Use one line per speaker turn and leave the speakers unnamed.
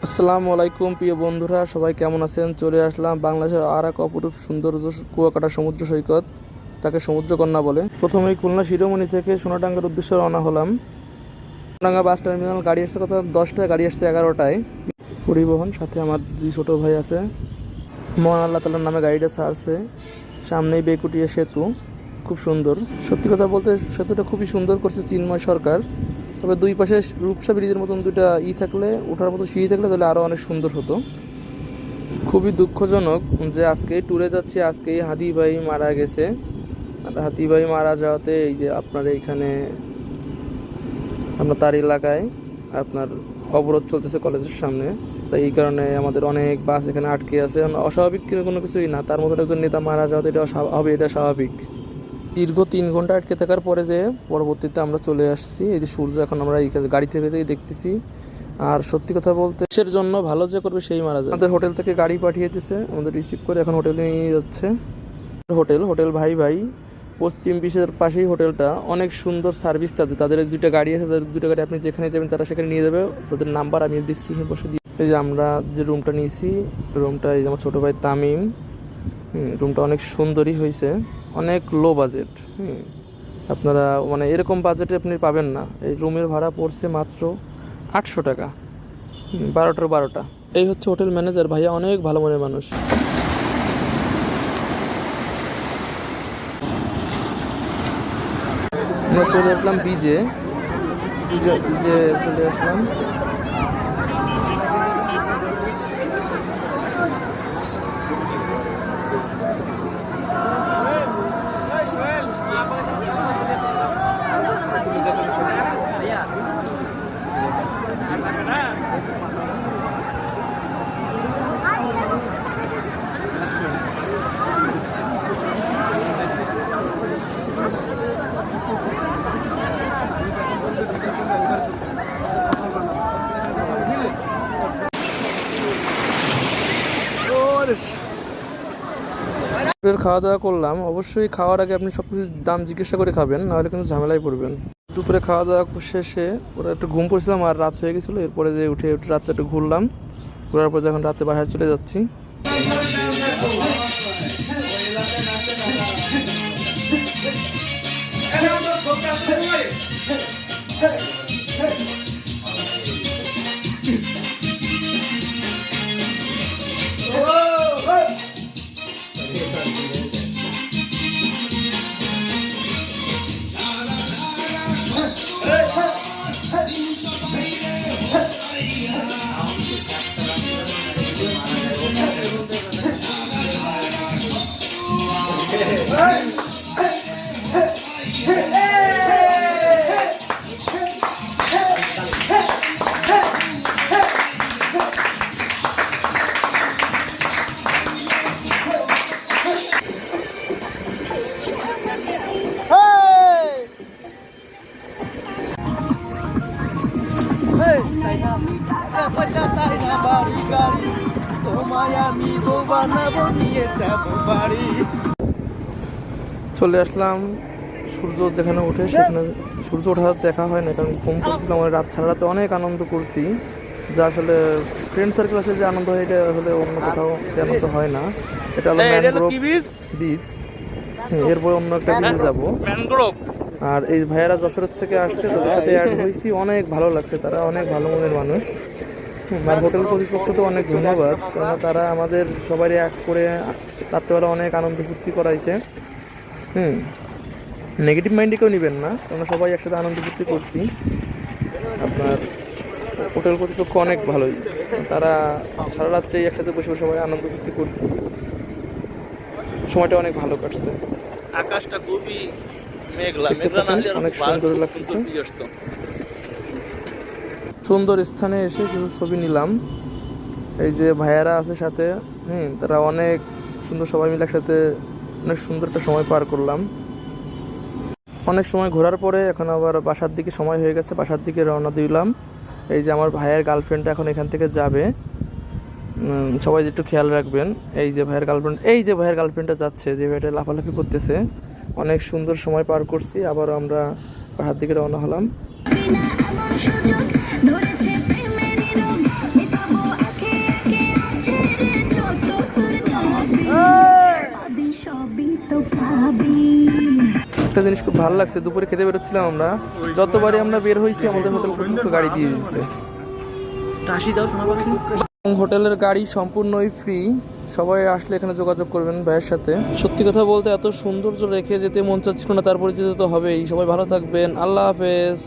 আসসালামু আলাইকুম প্রিয় বন্ধুরা, সবাই কেমন আছেন? চলে আসলাম বাংলাদেশের আর এক অপরূপ সৌন্দর্য কুয়াকাটা সমুদ্র সৈকত, তাকে সমুদ্রকন্যা বলে। প্রথমেই খুলনা শিরোমণি থেকে সোনাডাঙ্গার উদ্দেশ্যে রওনা হলাম। সোনাডাঙ্গা বাস টার্মিনাল গাড়ি আসছে কথা 10টায়, গাড়ি আসছে 11টায়। পরিবহন সাথে আমার দুই ছোটো ভাই আছে। মহান আল্লাহ তাআলার নামে গাড়িটা ছাড়ছে। সামনেই বেকুটিয়া সেতু, খুব সুন্দর। সত্যি কথা বলতে সেতুটা খুবই সুন্দর করছে চিন্ময় সরকার। তবে দুই পাশে রূপসা ব্রিজের মতন দুইটা থাকলে, ওঠার মতো সিঁড়ি থাকলে তাহলে আরও অনেক সুন্দর হতো। খুবই দুঃখজনক যে আজকেই ট্যুরে যাচ্ছি, আজকেই হাদি ভাই মারা গেছে। আর হাদি ভাই মারা যাওয়াতে এই যে আপনার এইখানে আপনার তার এলাকায় আপনার অবরোধ চলতেছে কলেজের সামনে। তাই এই কারণে আমাদের অনেক বাস এখানে আটকে আছে। অস্বাভাবিক কোনো কিছুই না, তার মধ্যে একজন নেতা মারা যাওয়াতে এটা হবে, এটা স্বাভাবিক। দীর্ঘ 3 ঘন্টা আটকে থাকার পরে যে পরবর্তীতে আমরা চলে আসছি। এই যে সূর্য এখন আমরা এই গাড়ি থেকে দেখতেছি। আর সত্যি কথা বলতে দেশের জন্য ভালো যে করবে সেই মারা যায়। আমাদের হোটেল থেকে গাড়ি পাঠিয়ে দিচ্ছে, আমাদের রিসিভ করে এখন হোটেলে নিয়ে যাচ্ছে। হোটেল ভাই ভাই পশ্চিম বিশের পাশেই হোটেলটা। অনেক সুন্দর সার্ভিস তাদের দুইটা গাড়ি আছে, তাদের দুটো গাড়ি আপনি যেখানে যাবেন তারা সেখানে নিয়ে যাবে। তাদের নাম্বার আমি ডিসক্রিপশন বসে দিই। এই যে আমরা যে রুমটা নিয়েছি, রুমটা এই যে আমার ছোটো ভাই তামিম। রুমটা অনেক সুন্দরই হয়েছে, অনেক লো বাজেট। আপনারা মানে এরকম বাজেটে আপনি পাবেন না। এই রুমের ভাড়া পড়ছে মাত্র 800 টাকা, 12টার 12টা। এই হচ্ছে হোটেল ম্যানেজার ভাইয়া, অনেক ভালো মনের মানুষ। আমরা চলে আসলাম বিজে চলে আসলাম। খাওয়া দাওয়া করলাম। অবশ্যই খাওয়ার আগে আপনি সব কিছুর দাম জিজ্ঞাসা করে খাবেন, নাহলে কিন্তু ঝামেলায় পড়বেন। দুপুরে খাওয়া দাওয়া শেষে ওরা একটু ঘুম পড়ছিলাম, আর রাত হয়ে গেছিলো। এরপরে যে উঠে রাত্রে একটু ঘুরলাম, ঘোরার পর যখন রাতে বাসায় চলে যাচ্ছি। চলে আসলাম সূর্য যেখানে ওঠে সেখানে। সূর্য ওঠা দেখা হয় না, কারণ ঘুম করছিলাম। রাত সারা রাতে অনেক আনন্দ করছি, যা আসলে ফ্রেন্ড সার্কেল আসলে যে আনন্দ হয় এটা আসলে অন্য কোথাও সে আনন্দ হয় না। এটা হলো ম্যানগ্রোভ বিচ। এরপরে অন্য একটা বিচে যাবো। আর এই ভাইয়ারা যশোরের থেকে আসছে, তাদের সাথে অ্যাড হয়েছি, অনেক ভালো লাগছে। তারা অনেক ভালো মনের মানুষ। আর হোটেল কর্তৃপক্ষকে অনেক ধন্যবাদ, কারণ তারা আমাদের সবারই এক করে রাত্রেবেলা অনেক আনন্দ ফুর্তি করাইছে। নেগেটিভ মাইন্ডে কেউ নেবেন না, আমরা সবাই একসাথে আনন্দ ফুর্তি করছি। আপনার হোটেল কর্তৃপক্ষ অনেক ভালোই, তারা সারা রাত্রেই একসাথে বসে বসে সবাই আনন্দ ফুর্তি করছি। সময়টা অনেক ভালো কাটছে।
আকাশটা খুবই মেঘলা,
অনেক সুন্দর লাগছে। সুন্দর স্থানে এসে কিছু ছবি নিলাম। এই যে ভাইয়ারা আছে সাথে, তারা অনেক সুন্দর, সবাই মিলে একসাথে অনেক সুন্দর একটা সময় পার করলাম। অনেক সময় ঘোরার পরে এখন আবার বাসার দিকে সময় হয়ে গেছে, বাসার দিকে রওনা দিলাম। এই যে আমার ভাইয়ের গার্লফ্রেন্ডটা এখন এখান থেকে যাবে, সবাই একটু খেয়াল রাখবেন। এই যে ভাইয়ের গার্লফ্রেন্ডটা যাচ্ছে, যে ভাইটা লাফালাফি করতেছে। অনেক সুন্দর সময় পার করছি, আবার আমরা বাসার দিকে রওনা হলাম। একটা জিনিস খুব ভালো লাগছে, দুপুরে খেতে বেরোচ্ছিলাম আমরা, যতবারই আমরা বের হয়েছি আমাদের হোটেল কর্তৃপক্ষ গাড়ি দিয়ে দিচ্ছে।
টাসি দাও সোনা পাখি।
হোটেলের গাড়ি সম্পূর্ণই ফ্রি, সবাই আসলে এখানে যোগাযোগ করবেন ভাইয়ের সাথে। সত্যি কথা বলতে এত সৌন্দর্য রেখে যেতে মন চাচ্ছিল না, তারপরে যেতে তো হবেই। সবাই ভালো থাকবেন, আল্লাহ হাফেজ।